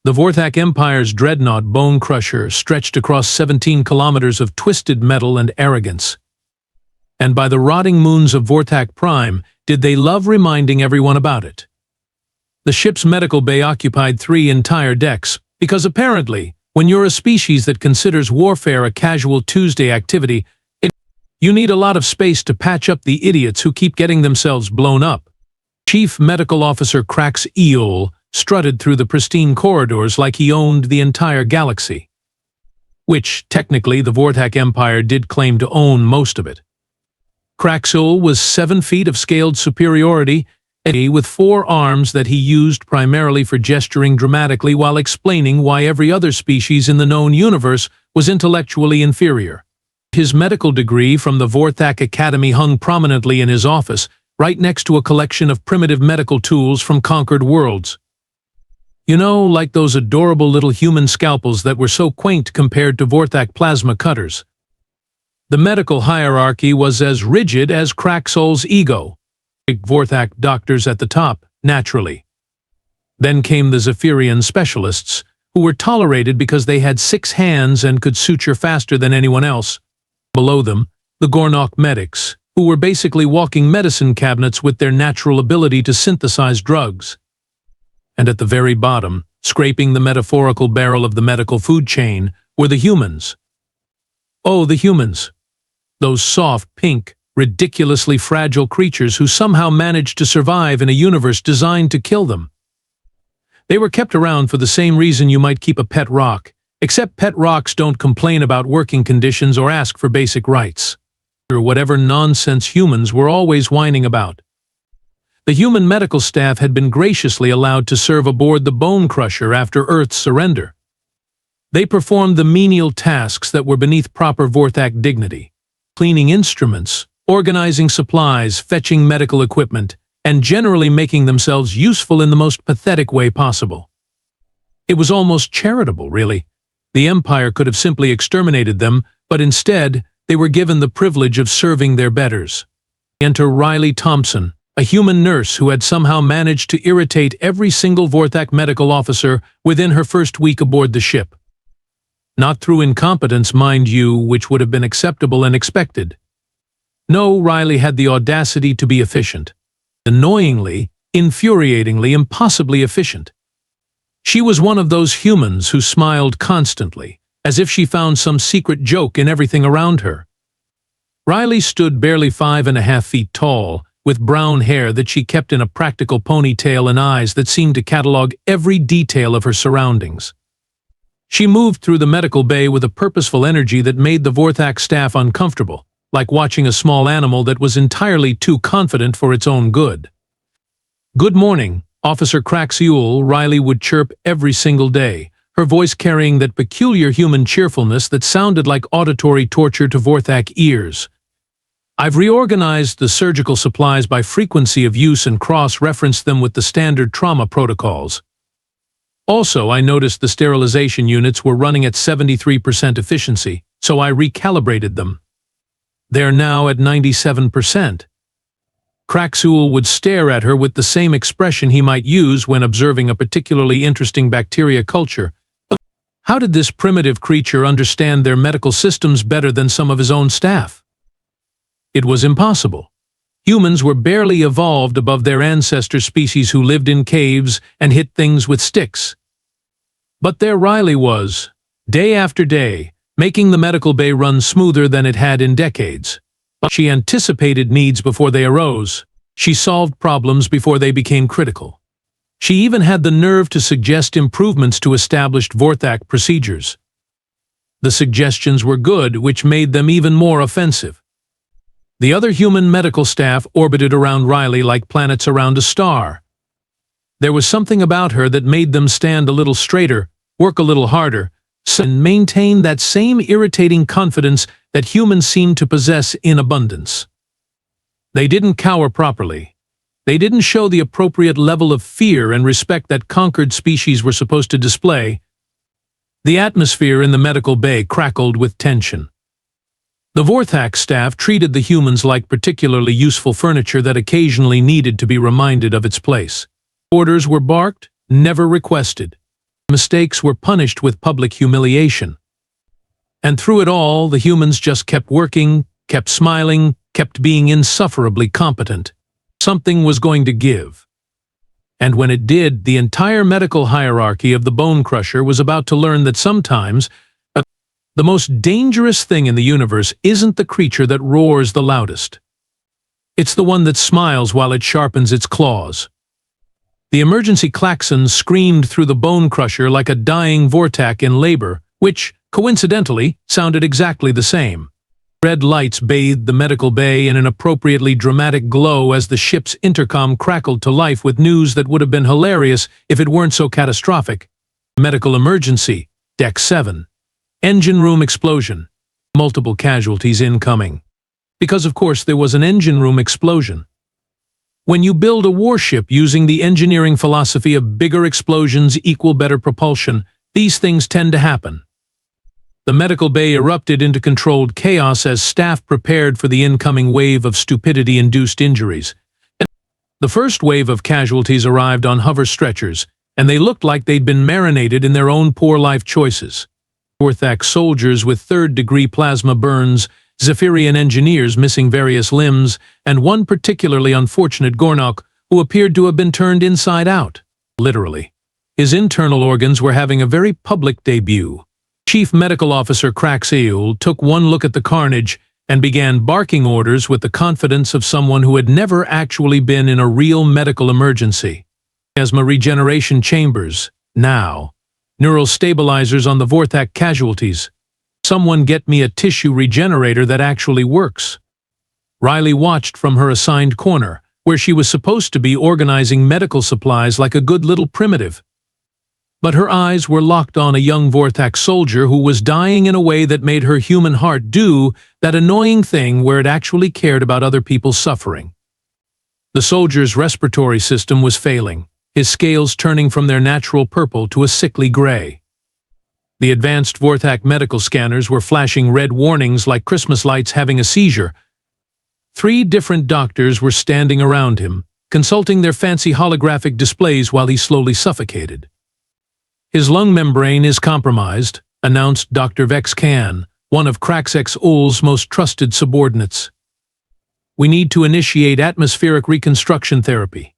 The Vorthak Empire's Dreadnought bone crusher stretched across 17 kilometers of twisted metal and arrogance. And by the rotting moons of Vorthak Prime, did they love reminding everyone about it. The ship's medical bay occupied 3 entire decks, because apparently, when you're a species that considers warfare a casual Tuesday activity, you need a lot of space to patch up the idiots who keep getting themselves blown up. Chief Medical Officer Ghral'ith strutted through the pristine corridors like he owned the entire galaxy. Which, technically, the Vorthak Empire did claim to own most of it. Ghral'ith was 7 feet of scaled superiority, with 4 arms that he used primarily for gesturing dramatically while explaining why every other species in the known universe was intellectually inferior. His medical degree from the Vorthak Academy hung prominently in his office, right next to a collection of primitive medical tools from conquered worlds. You know, like those adorable little human scalpels that were so quaint compared to Vorthak plasma cutters. The medical hierarchy was as rigid as Ghral'ith's ego. Vorthak doctors at the top, naturally. Then came the Zephyrian specialists, who were tolerated because they had 6 hands and could suture faster than anyone else. Below them, the Gornok medics, who were basically walking medicine cabinets with their natural ability to synthesize drugs. And at the very bottom, scraping the metaphorical barrel of the medical food chain, were the humans. Oh, the humans. Those soft, pink, ridiculously fragile creatures who somehow managed to survive in a universe designed to kill them. They were kept around for the same reason you might keep a pet rock, except pet rocks don't complain about working conditions or ask for basic rights, or whatever nonsense humans were always whining about. The human medical staff had been graciously allowed to serve aboard the Bone Crusher after Earth's surrender. They performed the menial tasks that were beneath proper Vorthak dignity, cleaning instruments, organizing supplies, fetching medical equipment, and generally making themselves useful in the most pathetic way possible. It was almost charitable, really. The Empire could have simply exterminated them, but instead, they were given the privilege of serving their betters. Enter Riley Thompson, a human nurse who had somehow managed to irritate every single Vorthak medical officer within her first week aboard the ship. Not through incompetence, mind you, which would have been acceptable and expected. No, Riley had the audacity to be efficient. Annoyingly, infuriatingly, impossibly efficient. She was one of those humans who smiled constantly, as if she found some secret joke in everything around her. Riley stood barely 5.5 feet tall, with brown hair that she kept in a practical ponytail and eyes that seemed to catalog every detail of her surroundings. She moved through the medical bay with a purposeful energy that made the Vorthak staff uncomfortable, like watching a small animal that was entirely too confident for its own good. "Good morning, Officer Ghral'ith," Riley would chirp every single day, her voice carrying that peculiar human cheerfulness that sounded like auditory torture to Vorthak ears. "I've reorganized the surgical supplies by frequency of use and cross-referenced them with the standard trauma protocols. Also, I noticed the sterilization units were running at 73% efficiency, so I recalibrated them. They're now at 97%. Ghral'ith would stare at her with the same expression he might use when observing a particularly interesting bacteria culture. How did this primitive creature understand their medical systems better than some of his own staff? It was impossible. Humans were barely evolved above their ancestor species who lived in caves and hit things with sticks. But there Riley was, day after day, making the medical bay run smoother than it had in decades. She anticipated needs before they arose. She solved problems before they became critical. She even had the nerve to suggest improvements to established Vorthak procedures. The suggestions were good, which made them even more offensive. The other human medical staff orbited around Riley like planets around a star. There was something about her that made them stand a little straighter, work a little harder, and maintain that same irritating confidence that humans seem to possess in abundance. They didn't cower properly. They didn't show the appropriate level of fear and respect that conquered species were supposed to display. The atmosphere in the medical bay crackled with tension. The Vorthak staff treated the humans like particularly useful furniture that occasionally needed to be reminded of its place. Orders were barked, never requested. Mistakes were punished with public humiliation. And through it all, the humans just kept working, kept smiling, kept being insufferably competent. Something was going to give. And when it did, the entire medical hierarchy of the Bone Crusher was about to learn that sometimes the most dangerous thing in the universe isn't the creature that roars the loudest. It's the one that smiles while it sharpens its claws. The emergency klaxon screamed through the Bone Crusher like a dying Vorthak in labor, which, coincidentally, sounded exactly the same. Red lights bathed the medical bay in an appropriately dramatic glow as the ship's intercom crackled to life with news that would have been hilarious if it weren't so catastrophic. Medical emergency, Deck 7. Engine room explosion. Multiple casualties incoming. Because of course there was an engine room explosion. When you build a warship using the engineering philosophy of bigger explosions equal better propulsion, these things tend to happen. The medical bay erupted into controlled chaos as staff prepared for the incoming wave of stupidity-induced injuries. The first wave of casualties arrived on hover stretchers, and they looked like they'd been marinated in their own poor life choices. Vorthak soldiers with third-degree plasma burns, Zephyrian engineers missing various limbs, and one particularly unfortunate Gornok who appeared to have been turned inside out. Literally. His internal organs were having a very public debut. Chief Medical Officer Kraxeul took one look at the carnage and began barking orders with the confidence of someone who had never actually been in a real medical emergency. Plasma regeneration chambers, now. Neural stabilizers on the Vorthak casualties. Someone get me a tissue regenerator that actually works. Riley watched from her assigned corner, where she was supposed to be organizing medical supplies like a good little primitive. But her eyes were locked on a young Vorthak soldier who was dying in a way that made her human heart do that annoying thing where it actually cared about other people's suffering. The soldier's respiratory system was failing, his scales turning from their natural purple to a sickly gray. The advanced Vorthak medical scanners were flashing red warnings like Christmas lights having a seizure. 3 different doctors were standing around him, consulting their fancy holographic displays while he slowly suffocated. His lung membrane is compromised, announced Dr. Vex Khan, one of Kraxeul's most trusted subordinates. We need to initiate atmospheric reconstruction therapy.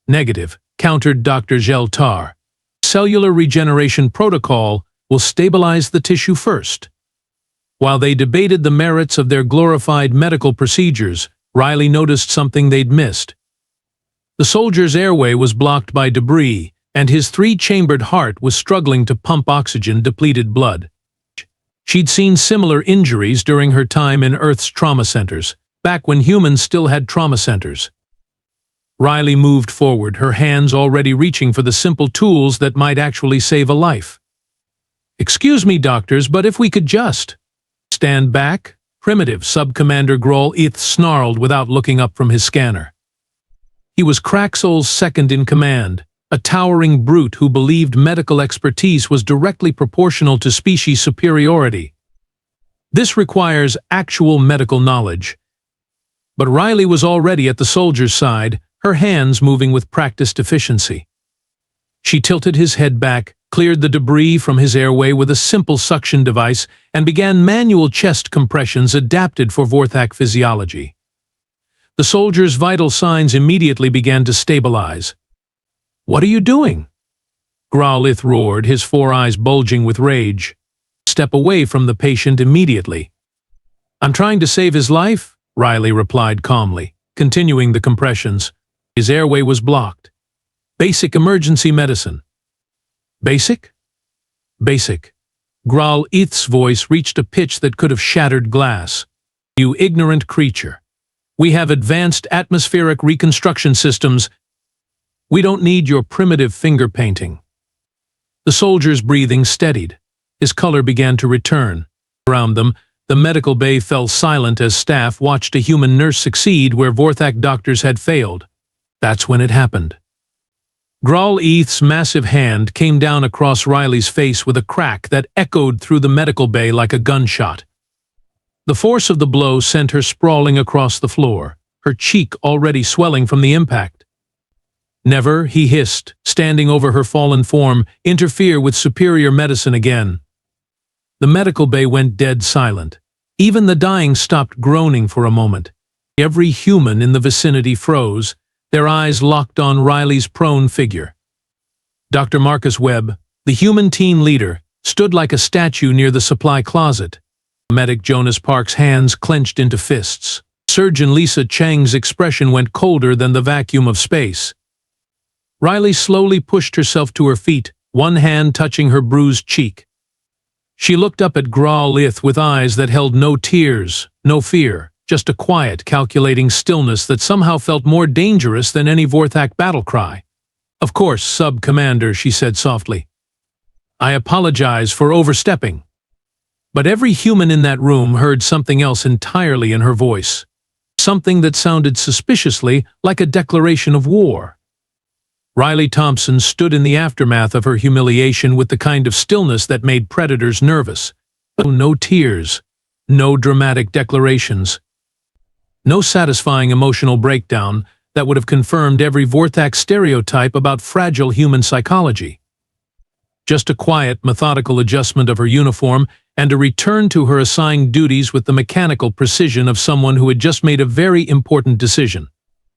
Negative, countered Dr. Geltar. Cellular regeneration protocol will stabilize the tissue first. While they debated the merits of their glorified medical procedures, Riley noticed something they'd missed. The soldier's airway was blocked by debris, and his 3-chambered heart was struggling to pump oxygen-depleted blood. She'd seen similar injuries during her time in Earth's trauma centers, back when humans still had trauma centers. Riley moved forward, her hands already reaching for the simple tools that might actually save a life. "Excuse me, doctors, but if we could just—" "Stand back," primitive Sub-Commander Ghral'ith snarled without looking up from his scanner. He was Kraxeul's second-in-command, a towering brute who believed medical expertise was directly proportional to species superiority. This requires actual medical knowledge. But Riley was already at the soldier's side, her hands moving with practiced efficiency. She tilted his head back, cleared the debris from his airway with a simple suction device, and began manual chest compressions adapted for Vorthak physiology. The soldier's vital signs immediately began to stabilize. "What are you doing?" Ghral'ith roared, his 4 eyes bulging with rage. "Step away from the patient immediately." "I'm trying to save his life," Riley replied calmly, continuing the compressions. His airway was blocked. "Basic emergency medicine." "Basic?" "Basic." Ghral'ith's voice reached a pitch that could have shattered glass. "You ignorant creature. We have advanced atmospheric reconstruction systems. We don't need your primitive finger painting." The soldier's breathing steadied. His color began to return. Around them, the medical bay fell silent as staff watched a human nurse succeed where Vorthak doctors had failed. That's when it happened. Ghral'ith's massive hand came down across Riley's face with a crack that echoed through the medical bay like a gunshot. The force of the blow sent her sprawling across the floor, her cheek already swelling from the impact. Never, he hissed, standing over her fallen form, interfere with superior medicine again. The medical bay went dead silent. Even the dying stopped groaning for a moment. Every human in the vicinity froze, their eyes locked on Riley's prone figure. Dr. Marcus Webb, the human team leader, stood like a statue near the supply closet. Medic Jonas Park's hands clenched into fists. Surgeon Lisa Chang's expression went colder than the vacuum of space. Riley slowly pushed herself to her feet, one hand touching her bruised cheek. She looked up at Ghral'ith with eyes that held no tears, no fear, just a quiet, calculating stillness that somehow felt more dangerous than any Vorthak battle cry. "Of course, Sub-Commander," she said softly. "I apologize for overstepping." But every human in that room heard something else entirely in her voice. Something that sounded suspiciously like a declaration of war. Riley Thompson stood in the aftermath of her humiliation with the kind of stillness that made predators nervous. No tears, no dramatic declarations, no satisfying emotional breakdown that would have confirmed every Vorthak stereotype about fragile human psychology. Just a quiet, methodical adjustment of her uniform and a return to her assigned duties with the mechanical precision of someone who had just made a very important decision.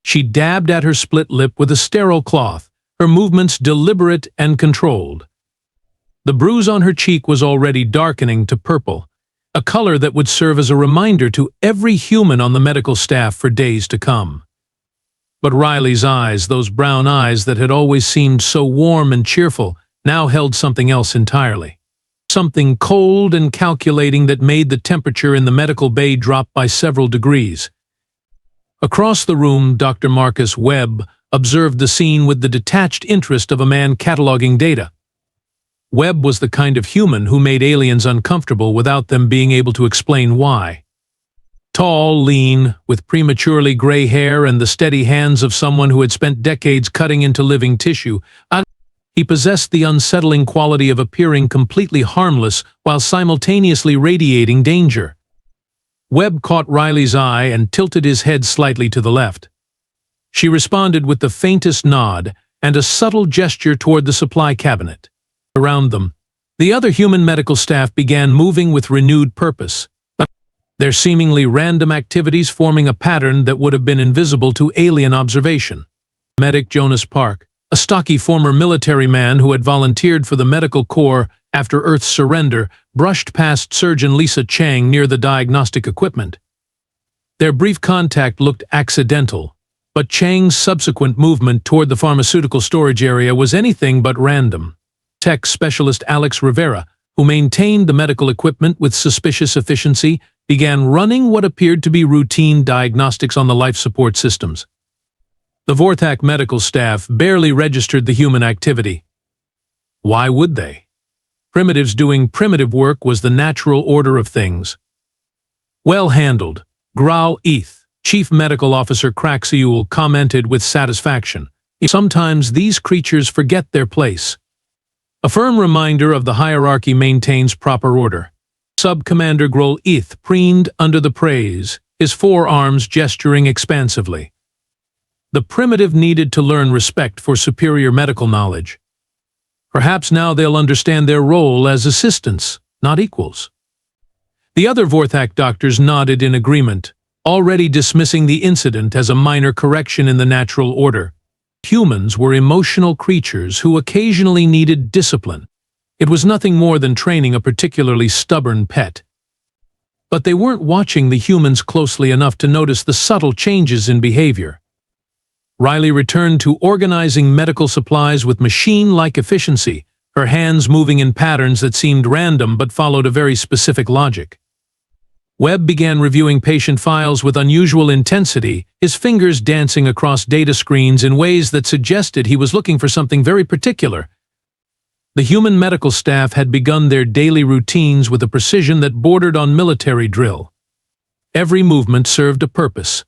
She dabbed at her split lip with a sterile cloth, her movements deliberate and controlled. The bruise on her cheek was already darkening to purple, a color that would serve as a reminder to every human on the medical staff for days to come. But Riley's eyes, those brown eyes that had always seemed so warm and cheerful, now held something else entirely. Something cold and calculating that made the temperature in the medical bay drop by several degrees. Across the room, Dr. Marcus Webb observed the scene with the detached interest of a man cataloging data. Webb was the kind of human who made aliens uncomfortable without them being able to explain why. Tall, lean, with prematurely gray hair and the steady hands of someone who had spent decades cutting into living tissue, he possessed the unsettling quality of appearing completely harmless while simultaneously radiating danger. Webb caught Riley's eye and tilted his head slightly to the left. She responded with the faintest nod and a subtle gesture toward the supply cabinet. Around them, the other human medical staff began moving with renewed purpose, their seemingly random activities forming a pattern that would have been invisible to alien observation. Medic Jonas Park, a stocky former military man who had volunteered for the medical corps after Earth's surrender, brushed past Surgeon Lisa Chang near the diagnostic equipment. Their brief contact looked accidental, but Chang's subsequent movement toward the pharmaceutical storage area was anything but random. Tech specialist Alex Rivera, who maintained the medical equipment with suspicious efficiency, began running what appeared to be routine diagnostics on the life support systems. The Vorthak medical staff barely registered the human activity. Why would they? Primitives doing primitive work was the natural order of things. "Well handled, Ghral'ith," Chief Medical Officer Kraxiul commented with satisfaction. "Sometimes these creatures forget their place." A firm reminder of the hierarchy maintains proper order. Sub-Commander Ghral'ith preened under the praise, his forearms gesturing expansively. The primitive needed to learn respect for superior medical knowledge. Perhaps now they'll understand their role as assistants, not equals. The other Vorthak doctors nodded in agreement, already dismissing the incident as a minor correction in the natural order. Humans were emotional creatures who occasionally needed discipline. It was nothing more than training a particularly stubborn pet. But they weren't watching the humans closely enough to notice the subtle changes in behavior. Riley returned to organizing medical supplies with machine-like efficiency, her hands moving in patterns that seemed random but followed a very specific logic. Webb began reviewing patient files with unusual intensity, his fingers dancing across data screens in ways that suggested he was looking for something very particular. The human medical staff had begun their daily routines with a precision that bordered on military drill. Every movement served a purpose.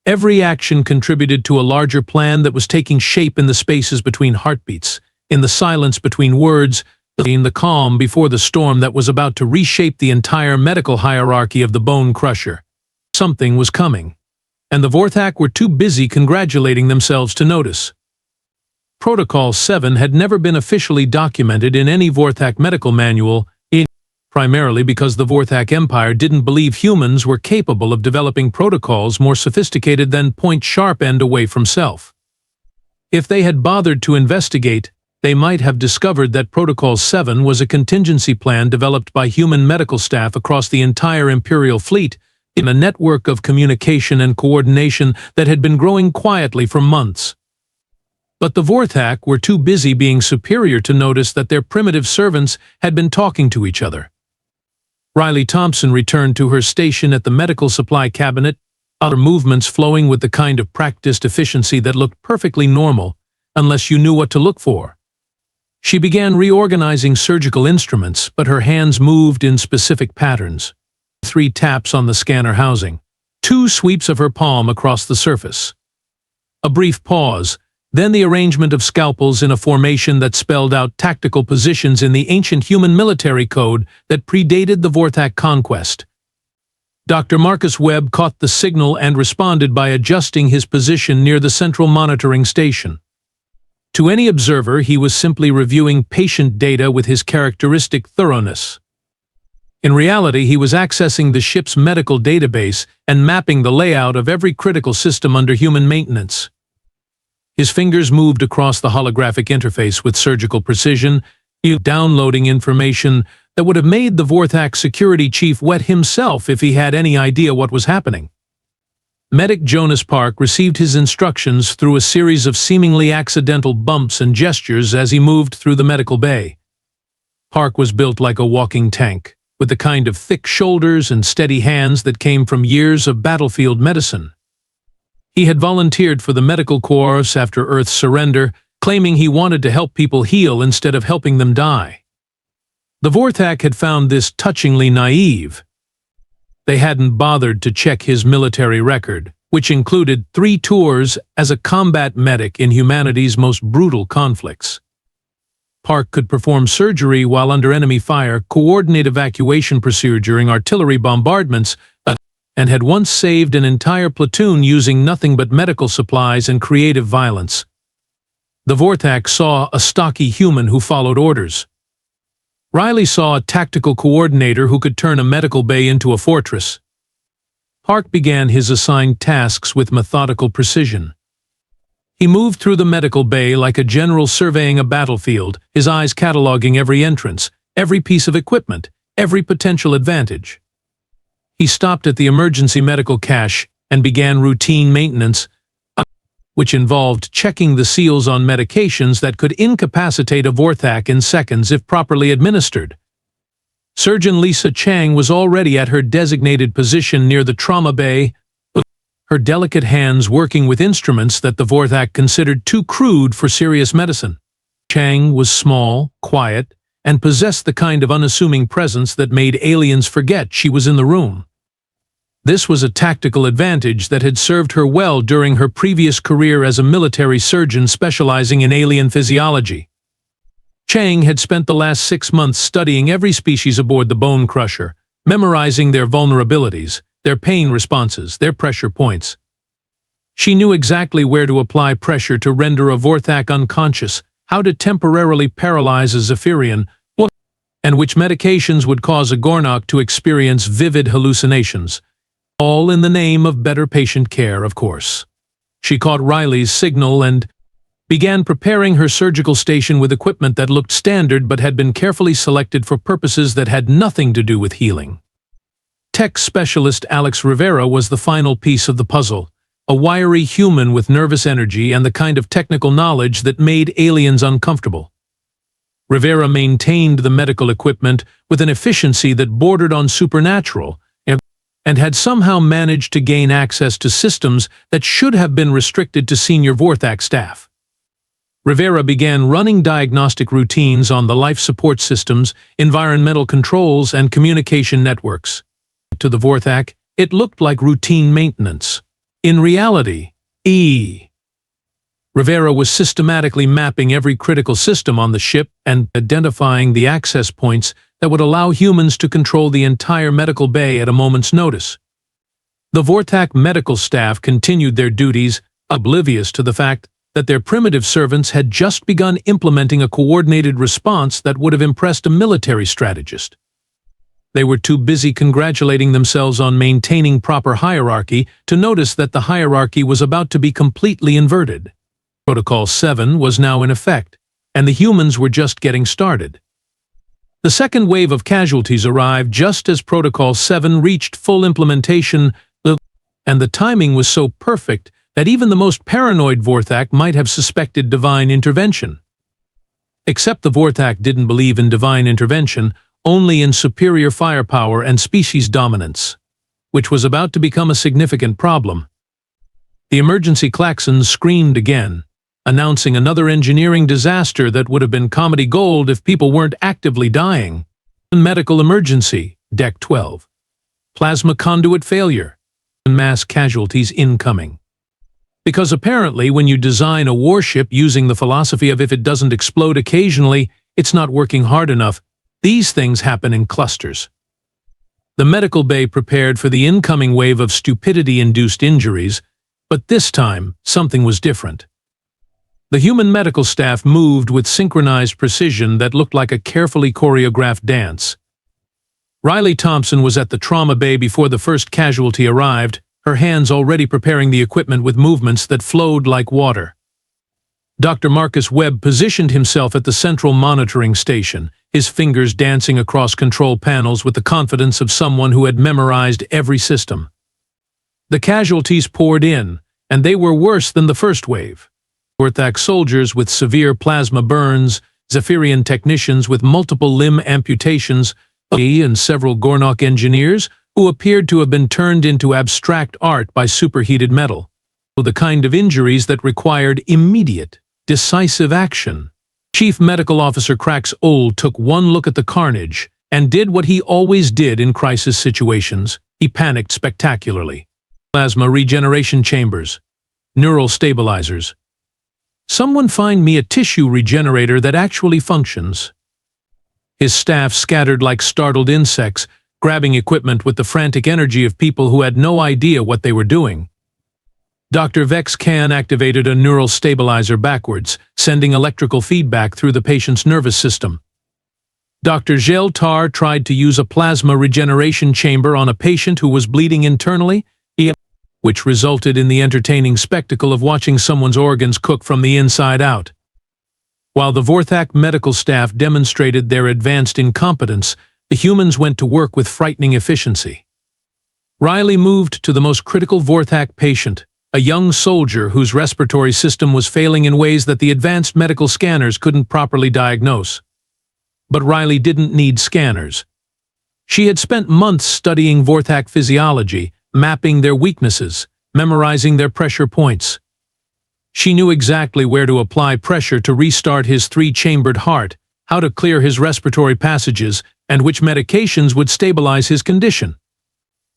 Every action contributed to a larger plan that was taking shape in the spaces between heartbeats, in the silence between words, in the calm before the storm that was about to reshape the entire medical hierarchy of the Bone Crusher. Something was coming, and the Vorthak were too busy congratulating themselves to notice. Protocol 7 had never been officially documented in any Vorthak medical manual, primarily because the Vorthak Empire didn't believe humans were capable of developing protocols more sophisticated than point sharp end away from self. If they had bothered to investigate, they might have discovered that Protocol 7 was a contingency plan developed by human medical staff across the entire Imperial fleet in a network of communication and coordination that had been growing quietly for months. But the Vorthak were too busy being superior to notice that their primitive servants had been talking to each other. Riley Thompson returned to her station at the medical supply cabinet, her movements flowing with the kind of practiced efficiency that looked perfectly normal, unless you knew what to look for. She began reorganizing surgical instruments, but her hands moved in specific patterns. 3 taps on the scanner housing, 2 sweeps of her palm across the surface. A brief pause, then the arrangement of scalpels in a formation that spelled out tactical positions in the ancient human military code that predated the Vorthak conquest. Dr. Marcus Webb caught the signal and responded by adjusting his position near the central monitoring station. To any observer, he was simply reviewing patient data with his characteristic thoroughness. In reality, he was accessing the ship's medical database and mapping the layout of every critical system under human maintenance. His fingers moved across the holographic interface with surgical precision, downloading information that would have made the Vorthak security chief wet himself if he had any idea what was happening. Medic Jonas Park received his instructions through a series of seemingly accidental bumps and gestures as he moved through the medical bay. Park was built like a walking tank, with the kind of thick shoulders and steady hands that came from years of battlefield medicine. He had volunteered for the medical corps after Earth's surrender, claiming he wanted to help people heal instead of helping them die. The Vorthak had found this touchingly naive. They hadn't bothered to check his military record, which included 3 tours as a combat medic in humanity's most brutal conflicts. Park could perform surgery while under enemy fire, coordinate evacuation procedure during artillery bombardments, and had once saved an entire platoon using nothing but medical supplies and creative violence. The Vorthak saw a stocky human who followed orders. Riley saw a tactical coordinator who could turn a medical bay into a fortress. Park began his assigned tasks with methodical precision. He moved through the medical bay like a general surveying a battlefield, his eyes cataloging every entrance, every piece of equipment, every potential advantage. He stopped at the emergency medical cache and began routine maintenance, which involved checking the seals on medications that could incapacitate a Vorthak in seconds if properly administered. Surgeon Lisa Chang was already at her designated position near the trauma bay, her delicate hands working with instruments that the Vorthak considered too crude for serious medicine. Chang was small, quiet, and possessed the kind of unassuming presence that made aliens forget she was in the room. This was a tactical advantage that had served her well during her previous career as a military surgeon specializing in alien physiology. Chang had spent the last 6 months studying every species aboard the Bone Crusher, memorizing their vulnerabilities, their pain responses, their pressure points. She knew exactly where to apply pressure to render a Vorthak unconscious, how to temporarily paralyze a Zephyrian, and which medications would cause a Gornok to experience vivid hallucinations. All in the name of better patient care, of course. She caught Riley's signal and began preparing her surgical station with equipment that looked standard but had been carefully selected for purposes that had nothing to do with healing. Tech specialist Alex Rivera was the final piece of the puzzle, a wiry human with nervous energy and the kind of technical knowledge that made aliens uncomfortable. Rivera maintained the medical equipment with an efficiency that bordered on supernatural, and had somehow managed to gain access to systems that should have been restricted to senior Vorthak staff. Rivera began running diagnostic routines on the life support systems, environmental controls, and communication networks. To the Vorthak, it looked like routine maintenance. In reality, Rivera was systematically mapping every critical system on the ship and identifying the access points that would allow humans to control the entire medical bay at a moment's notice. The Vorthak medical staff continued their duties, oblivious to the fact that their primitive servants had just begun implementing a coordinated response that would have impressed a military strategist. They were too busy congratulating themselves on maintaining proper hierarchy to notice that the hierarchy was about to be completely inverted. Protocol 7 was now in effect, and the humans were just getting started. The second wave of casualties arrived just as Protocol 7 reached full implementation, and the timing was so perfect that even the most paranoid Vorthak might have suspected divine intervention. Except the Vorthak didn't believe in divine intervention, only in superior firepower and species dominance, which was about to become a significant problem. The emergency klaxons screamed again, announcing another engineering disaster that would have been comedy gold if people weren't actively dying. Medical emergency, Deck 12. Plasma conduit failure. Mass casualties incoming. Because apparently when you design a warship using the philosophy of if it doesn't explode occasionally, it's not working hard enough, these things happen in clusters. The medical bay prepared for the incoming wave of stupidity-induced injuries, but this time something was different. The human medical staff moved with synchronized precision that looked like a carefully choreographed dance. Riley Thompson was at the trauma bay before the first casualty arrived, her hands already preparing the equipment with movements that flowed like water. Dr. Marcus Webb positioned himself at the central monitoring station, his fingers dancing across control panels with the confidence of someone who had memorized every system. The casualties poured in, and they were worse than the first wave. Vorthak soldiers with severe plasma burns, Zephyrian technicians with multiple limb amputations, and several Ghral'ith engineers who appeared to have been turned into abstract art by superheated metal. The kind of injuries that required immediate, decisive action. Chief Medical Officer Crax Old took one look at the carnage and did what he always did in crisis situations. He panicked spectacularly. Plasma regeneration chambers. Neural stabilizers. Someone find me a tissue regenerator that actually functions. His staff scattered like startled insects, grabbing equipment with the frantic energy of people who had no idea what they were doing. Dr. Vex Khan activated a neural stabilizer backwards, sending electrical feedback through the patient's nervous system. Dr. Gel Tar tried to use a plasma regeneration chamber on a patient who was bleeding internally, which resulted in the entertaining spectacle of watching someone's organs cook from the inside out. While the Vorthak medical staff demonstrated their advanced incompetence, the humans went to work with frightening efficiency. Riley moved to the most critical Vorthak patient, a young soldier whose respiratory system was failing in ways that the advanced medical scanners couldn't properly diagnose. But Riley didn't need scanners. She had spent months studying Vorthak physiology, mapping their weaknesses, memorizing their pressure points. She knew exactly where to apply pressure to restart his three-chambered heart, how to clear his respiratory passages, and which medications would stabilize his condition.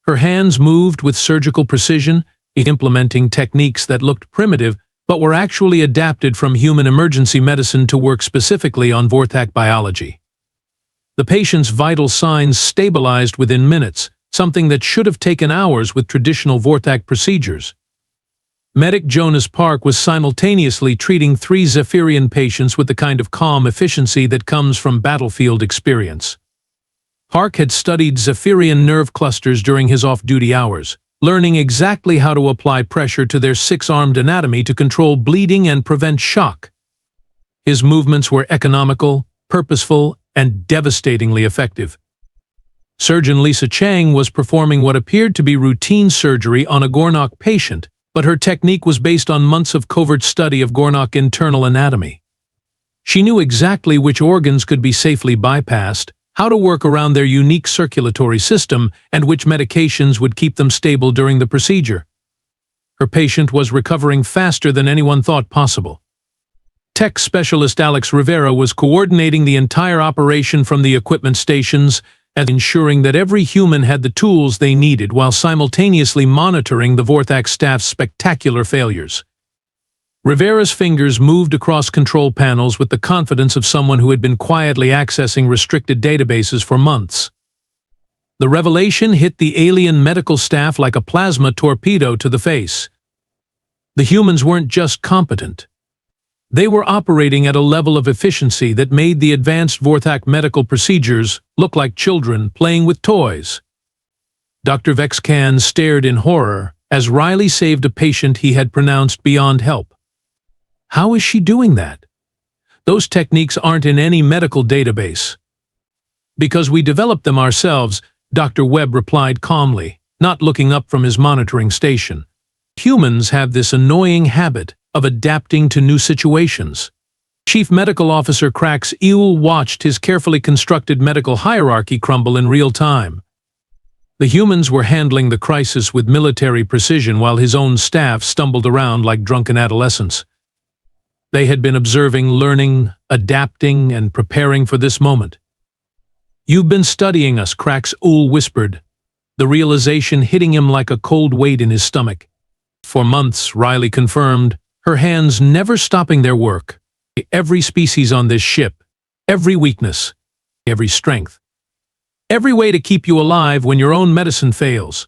Her hands moved with surgical precision, implementing techniques that looked primitive but were actually adapted from human emergency medicine to work specifically on Vorthak biology. The patient's vital signs stabilized within minutes, something that should have taken hours with traditional Vorthak procedures. Medic Jonas Park was simultaneously treating 3 Zephyrian patients with the kind of calm efficiency that comes from battlefield experience. Park had studied Zephyrian nerve clusters during his off-duty hours, learning exactly how to apply pressure to their 6-armed anatomy to control bleeding and prevent shock. His movements were economical, purposeful, and devastatingly effective. Surgeon Lisa Chang was performing what appeared to be routine surgery on a Ghral'ith patient, but her technique was based on months of covert study of Ghral'ith internal anatomy. She knew exactly which organs could be safely bypassed, how to work around their unique circulatory system, and which medications would keep them stable during the procedure. Her patient was recovering faster than anyone thought possible. Tech specialist Alex Rivera was coordinating the entire operation from the equipment stations and ensuring that every human had the tools they needed while simultaneously monitoring the Vorthak staff's spectacular failures. Rivera's fingers moved across control panels with the confidence of someone who had been quietly accessing restricted databases for months. The revelation hit the alien medical staff like a plasma torpedo to the face. The humans weren't just competent, They were operating at a level of efficiency that made the advanced Vorthak medical procedures look like children playing with toys. Dr. Vexcan stared in horror as Riley saved a patient he had pronounced beyond help. How is she doing that? Those techniques aren't in any medical database. Because we developed them ourselves, Dr. Webb replied calmly, not looking up from his monitoring station. Humans have this annoying habit of adapting to new situations. Chief Medical Officer Crax Ewell watched his carefully constructed medical hierarchy crumble in real time. The humans were handling the crisis with military precision while his own staff stumbled around like drunken adolescents. They had been observing, learning, adapting, and preparing for this moment. "You've been studying us," Crax Ewell whispered, the realization hitting him like a cold weight in his stomach. "For months," Riley confirmed, her hands never stopping their work. "Every species on this ship, every weakness, every strength. Every way to keep you alive when your own medicine fails."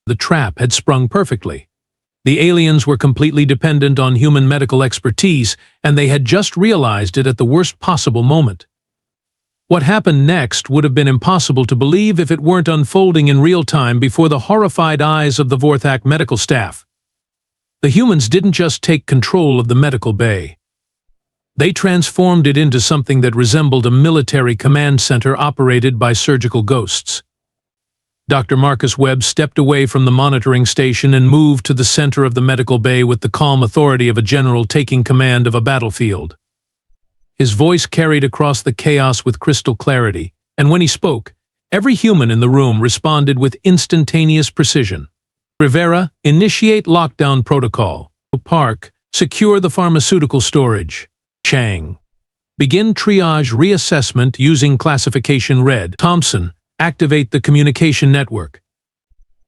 The trap had sprung perfectly. The aliens were completely dependent on human medical expertise, and they had just realized it at the worst possible moment. What happened next would have been impossible to believe if it weren't unfolding in real time before the horrified eyes of the Vorthak medical staff. The humans didn't just take control of the medical bay. They transformed it into something that resembled a military command center operated by surgical ghosts. Dr. Marcus Webb stepped away from the monitoring station and moved to the center of the medical bay with the calm authority of a general taking command of a battlefield. His voice carried across the chaos with crystal clarity, and when he spoke, every human in the room responded with instantaneous precision. "Rivera, initiate lockdown protocol. Park, secure the pharmaceutical storage. Chang, begin triage reassessment using classification red. Thompson, activate the communication network."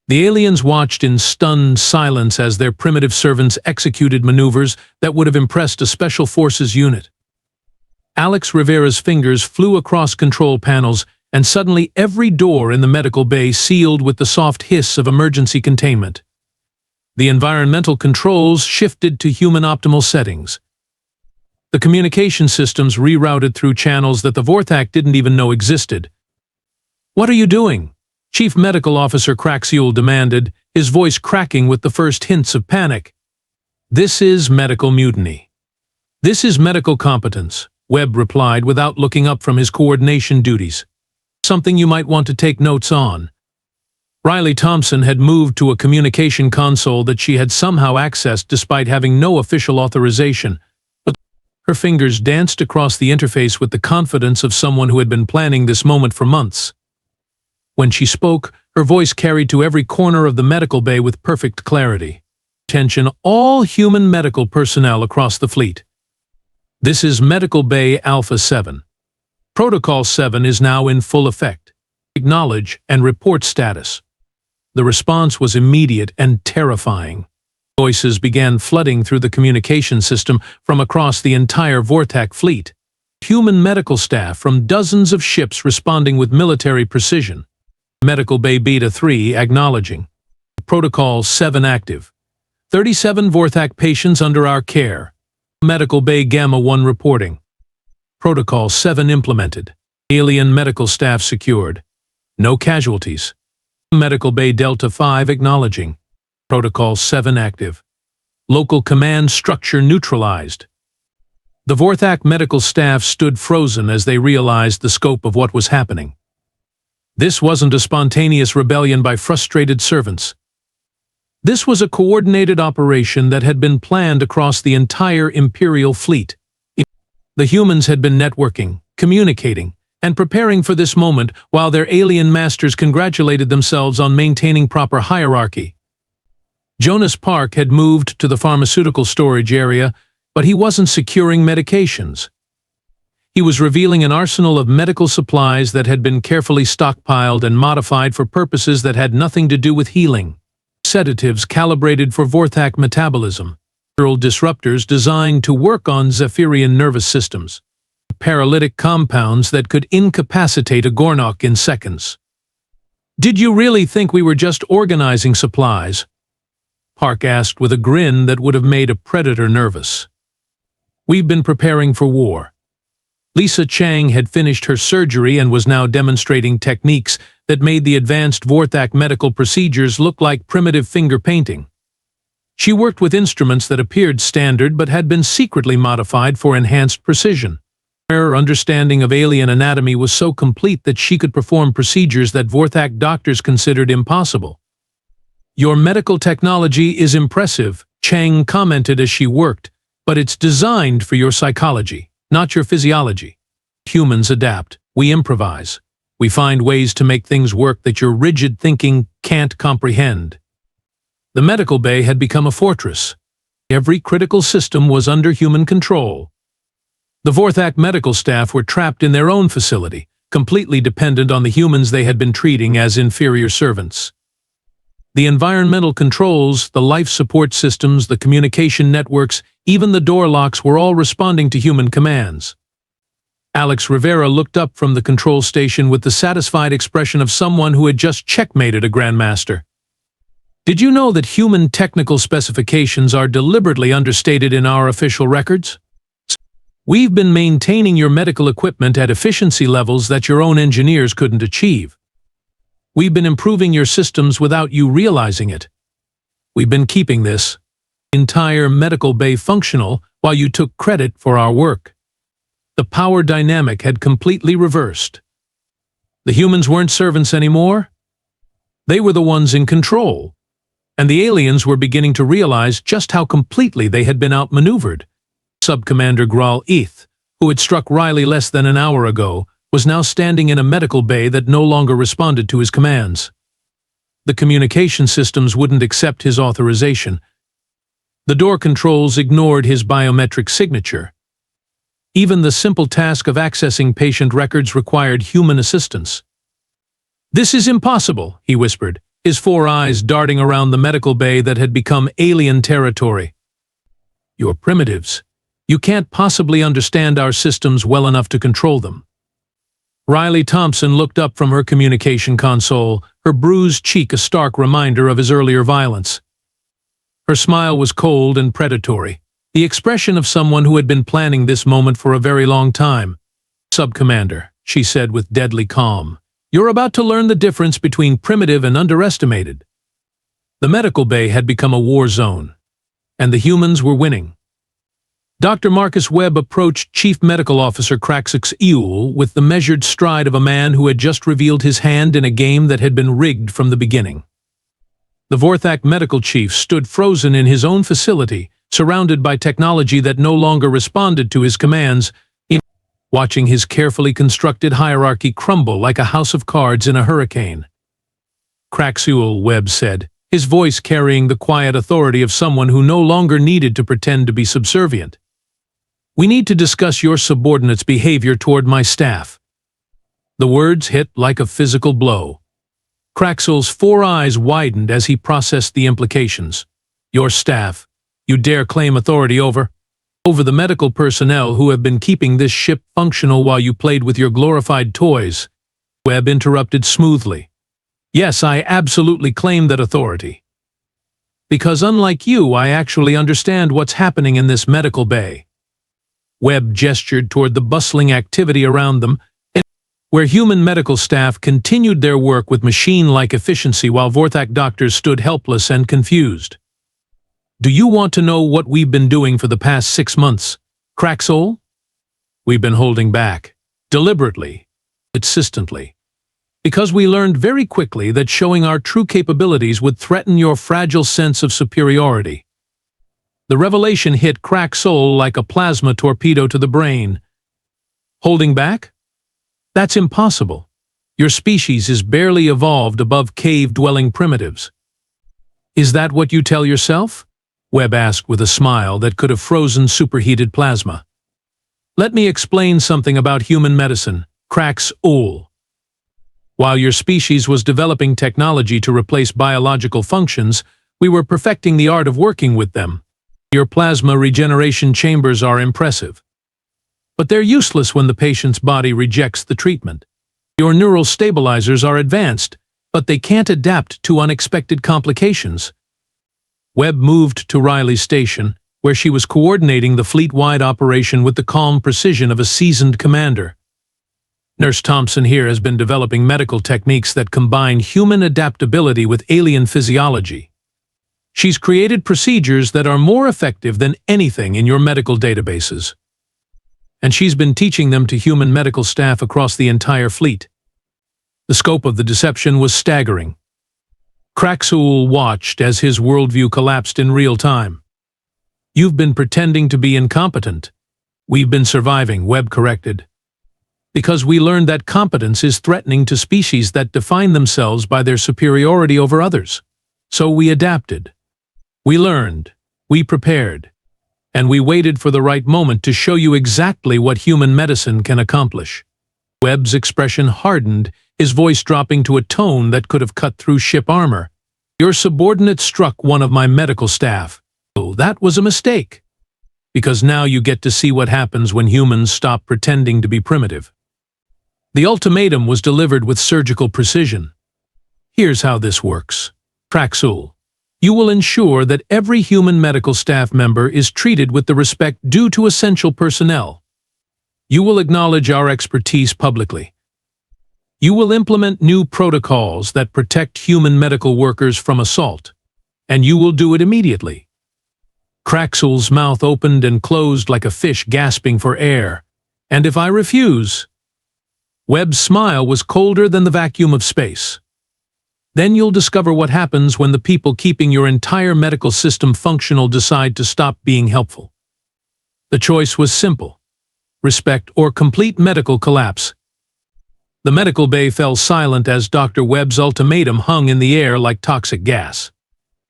The aliens watched in stunned silence as their primitive servants executed maneuvers that would have impressed a special forces unit. Alex Rivera's fingers flew across control panels, and suddenly every door in the medical bay sealed with the soft hiss of emergency containment. The environmental controls shifted to human optimal settings. The communication systems rerouted through channels that the Vorthak didn't even know existed. "What are you doing?" Chief Medical Officer Crax Ewell demanded, his voice cracking with the first hints of panic. "This is medical mutiny. This is medical competence," Webb replied without looking up from his coordination duties. "Something you might want to take notes on." Riley Thompson had moved to a communication console that she had somehow accessed despite having no official authorization, but her fingers danced across the interface with the confidence of someone who had been planning this moment for months. When she spoke, her voice carried to every corner of the medical bay with perfect clarity. "Attention all human medical personnel across the fleet. This is Medical Bay Alpha 7. Protocol 7 is now in full effect. Acknowledge and report status." The response was immediate and terrifying. Voices began flooding through the communication system from across the entire Vorthak fleet. Human medical staff from dozens of ships responding with military precision. Medical Bay Beta 3 acknowledging. Protocol 7 active. 37 Vorthak patients under our care. Medical Bay Gamma 1 reporting. Protocol 7 implemented. Alien medical staff secured. No casualties. Medical Bay Delta 5 acknowledging. Protocol 7 active. Local command structure neutralized. The Vorthak medical staff stood frozen as they realized the scope of what was happening. This wasn't a spontaneous rebellion by frustrated servants. This was a coordinated operation that had been planned across the entire Imperial fleet. The humans had been networking, communicating, and preparing for this moment while their alien masters congratulated themselves on maintaining proper hierarchy. Jonas Park had moved to the pharmaceutical storage area, but he wasn't securing medications. He was revealing an arsenal of medical supplies that had been carefully stockpiled and modified for purposes that had nothing to do with healing. Sedatives calibrated for Vorthak metabolism. Neural disruptors designed to work on Zephyrian nervous systems. Paralytic compounds that could incapacitate a Gornok in seconds. "Did you really think we were just organizing supplies?" Park asked with a grin that would have made a predator nervous. We've been preparing for war. Lisa Chang had finished her surgery and was now demonstrating techniques that made the advanced Vorthak medical procedures look like primitive finger painting. She worked with instruments that appeared standard but had been secretly modified for enhanced precision. Her understanding of alien anatomy was so complete that she could perform procedures that Vorthak doctors considered impossible. "Your medical technology is impressive," Chang commented as she worked, "but it's designed for your psychology, not your physiology. Humans adapt. We improvise. We find ways to make things work that your rigid thinking can't comprehend." The medical bay had become a fortress. Every critical system was under human control. The Vorthak medical staff were trapped in their own facility, completely dependent on the humans they had been treating as inferior servants. The environmental controls, the life support systems, the communication networks, even the door locks were all responding to human commands. Alex Rivera looked up from the control station with the satisfied expression of someone who had just checkmated a grandmaster. "Did you know that human technical specifications are deliberately understated in our official records? We've been maintaining your medical equipment at efficiency levels that your own engineers couldn't achieve. We've been improving your systems without you realizing it. We've been keeping this entire medical bay functional while you took credit for our work." The power dynamic had completely reversed. The humans weren't servants anymore. They were the ones in control. And the aliens were beginning to realize just how completely they had been outmaneuvered. Sub-Commander Ghral'ith, who had struck Riley less than an hour ago, was now standing in a medical bay that no longer responded to his commands. The communication systems wouldn't accept his authorization. The door controls ignored his biometric signature. Even the simple task of accessing patient records required human assistance. "This is impossible," he whispered, his 4 eyes darting around the medical bay that had become alien territory. "You're primitives. You can't possibly understand our systems well enough to control them." Riley Thompson looked up from her communication console, her bruised cheek a stark reminder of his earlier violence. Her smile was cold and predatory, the expression of someone who had been planning this moment for a very long time. "Sub-Commander," she said with deadly calm, "you're about to learn the difference between primitive and underestimated." The medical bay had become a war zone, and the humans were winning. Dr. Marcus Webb approached Chief Medical Officer Craxix Eul with the measured stride of a man who had just revealed his hand in a game that had been rigged from the beginning. The Vorthak medical chief stood frozen in his own facility, surrounded by technology that no longer responded to his commands, watching his carefully constructed hierarchy crumble like a house of cards in a hurricane. "Craxix," Webb said, his voice carrying the quiet authority of someone who no longer needed to pretend to be subservient. "We need to discuss your subordinate's behavior toward my staff." The words hit like a physical blow. Craxix's 4 eyes widened as he processed the implications. "Your staff? You dare claim authority over the medical personnel who have been keeping this ship functional while you played with your glorified toys?" Webb interrupted smoothly. "Yes, I absolutely claim that authority. Because unlike you, I actually understand what's happening in this medical bay." Webb gestured toward the bustling activity around them, where human medical staff continued their work with machine-like efficiency while Vorthak doctors stood helpless and confused. "Do you want to know what we've been doing for the past 6 months, Craxix? We've been holding back, deliberately, consistently, because we learned very quickly that showing our true capabilities would threaten your fragile sense of superiority." The revelation hit Craxix like a plasma torpedo to the brain. "Holding back? That's impossible. Your species is barely evolved above cave-dwelling primitives." "Is that what you tell yourself?" Webb asked with a smile that could have frozen superheated plasma. "Let me explain something about human medicine, Craxix. While your species was developing technology to replace biological functions, we were perfecting the art of working with them. Your plasma regeneration chambers are impressive. But they're useless when the patient's body rejects the treatment. Your neural stabilizers are advanced, but they can't adapt to unexpected complications." Webb moved to Riley's station, where she was coordinating the fleet-wide operation with the calm precision of a seasoned commander. Nurse Thompson here has been developing medical techniques that combine human adaptability with alien physiology. She's created procedures that are more effective than anything in your medical databases. And she's been teaching them to human medical staff across the entire fleet. The scope of the deception was staggering. Ghral'ith watched as his worldview collapsed in real time. "You've been pretending to be incompetent. We've been surviving," Webb corrected. "Because we learned that competence is threatening to species that define themselves by their superiority over others. So we adapted. We learned. We prepared. And we waited for the right moment to show you exactly what human medicine can accomplish." Webb's expression hardened, his voice dropping to a tone that could have cut through ship armor. "Your subordinate struck one of my medical staff. Oh, that was a mistake. Because now you get to see what happens when humans stop pretending to be primitive." The ultimatum was delivered with surgical precision. "Here's how this works. Ghral'ith, you will ensure that every human medical staff member is treated with the respect due to essential personnel. You will acknowledge our expertise publicly. You will implement new protocols that protect human medical workers from assault, and you will do it immediately." Ghral'ith's mouth opened and closed like a fish gasping for air. "And if I refuse?" Webb's smile was colder than the vacuum of space. "Then you'll discover what happens when the people keeping your entire medical system functional decide to stop being helpful." The choice was simple: respect or complete medical collapse. The medical bay fell silent as Dr. Webb's ultimatum hung in the air like toxic gas.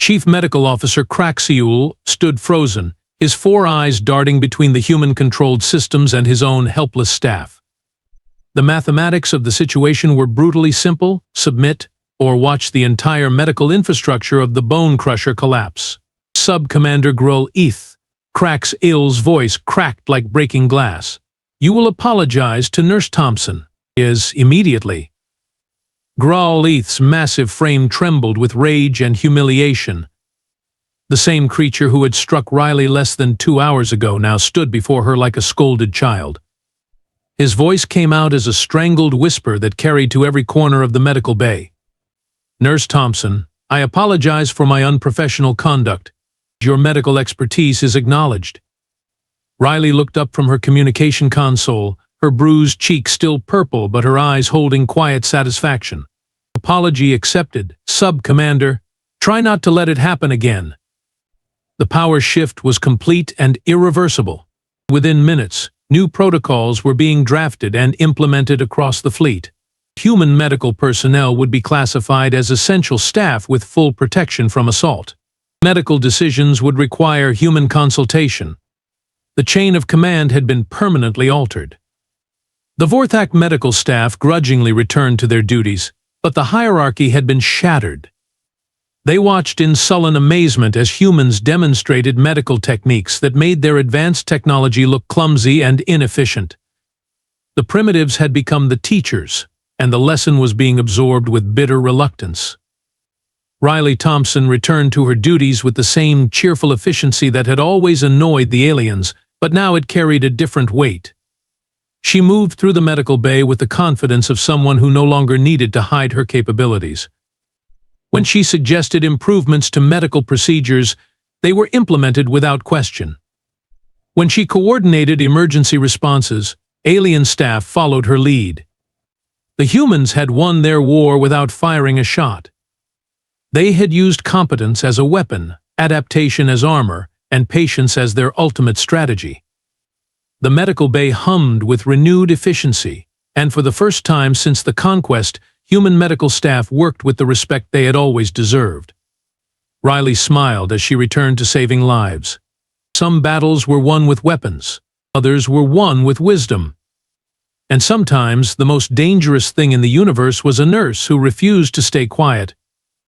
Chief Medical Officer Ghral'ith stood frozen, his four eyes darting between the human-controlled systems and his own helpless staff. The mathematics of the situation were brutally simple: submit, or watch the entire medical infrastructure of the bone crusher collapse. Sub-Commander Ghral'ith, Ghral'ith's voice cracked like breaking glass. "You will apologize to Nurse Thompson. Immediately." Ghral'ith's massive frame trembled with rage and humiliation. The same creature who had struck Riley less than 2 hours ago now stood before her like a scolded child. His voice came out as a strangled whisper that carried to every corner of the medical bay. "Nurse Thompson, I apologize for my unprofessional conduct. Your medical expertise is acknowledged." Riley looked up from her communication console, her bruised cheek still purple but her eyes holding quiet satisfaction. "Apology accepted, Sub-Commander. Try not to let it happen again." The power shift was complete and irreversible. Within minutes, new protocols were being drafted and implemented across the fleet. Human medical personnel would be classified as essential staff with full protection from assault. Medical decisions would require human consultation. The chain of command had been permanently altered. The Vorthak medical staff grudgingly returned to their duties, but the hierarchy had been shattered. They watched in sullen amazement as humans demonstrated medical techniques that made their advanced technology look clumsy and inefficient. The primitives had become the teachers, and the lesson was being absorbed with bitter reluctance. Riley Thompson returned to her duties with the same cheerful efficiency that had always annoyed the aliens, but now it carried a different weight. She moved through the medical bay with the confidence of someone who no longer needed to hide her capabilities. When she suggested improvements to medical procedures, they were implemented without question. When she coordinated emergency responses, alien staff followed her lead. The humans had won their war without firing a shot. They had used competence as a weapon, adaptation as armor, and patience as their ultimate strategy. The medical bay hummed with renewed efficiency, and for the first time since the conquest, human medical staff worked with the respect they had always deserved. Riley smiled as she returned to saving lives. Some battles were won with weapons, others were won with wisdom. And sometimes the most dangerous thing in the universe was a nurse who refused to stay quiet,